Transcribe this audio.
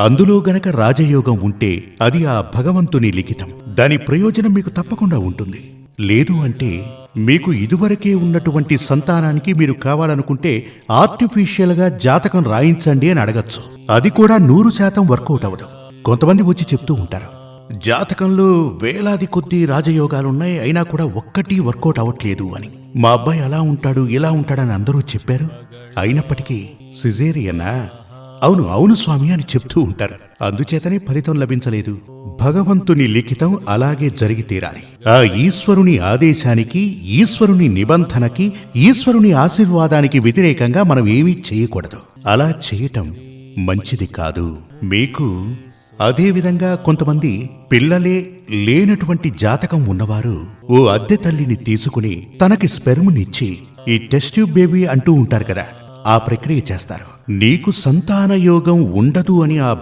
అందులో గనక రాజయోగం ఉంటే అది ఆ భగవంతుని లిఖితం. దాని ప్రయోజనం మీకు తప్పకుండా ఉంటుంది. లేదు అంటే మీకు ఇదివరకే ఉన్నటువంటి సంతానానికి మీరు కావాలనుకుంటే ఆర్టిఫిషియల్గా జాతకం రాయించండి అని అడగచ్చు. అది కూడా 100% వర్కౌట్ అవ్వదు. కొంతమంది వచ్చి చెప్తూ ఉంటారు, జాతకంలో వేలాది కొద్ది రాజయోగాలున్నాయి, అయినా కూడా ఒక్కటి వర్కౌట్ అవ్వట్లేదు అని. మా అబ్బాయి అలా ఉంటాడు ఇలా ఉంటాడని అందరూ చెప్పారు, అయినప్పటికీ సిజేరియనా? అవును అవును స్వామి అని చెప్తూ ఉంటారు. అందుచేతనే ఫలితం లభించలేదు. భగవంతుని లిఖితం అలాగే జరిగి తీరాలి. ఆ ఈశ్వరుని ఆదేశానికి, ఈశ్వరుని నిబంధనకి, ఈశ్వరుని ఆశీర్వాదానికి వ్యతిరేకంగా మనం ఏమీ చేయకూడదు. అలా చేయటం మంచిది కాదు. మీకు అదేవిధంగా కొంతమంది పిల్లలే లేనటువంటి జాతకం ఉన్నవారు ఓ అద్దె తల్లిని తీసుకుని తనకి స్పెర్మ్నిచ్చి ఈ టెస్ట్ ట్యూబ్ బేబీ అంటూ ఉంటారు కదా, ఆ ప్రక్రియ చేస్తారు. నీకు సంతాన యోగం ఉండదు అని ఆ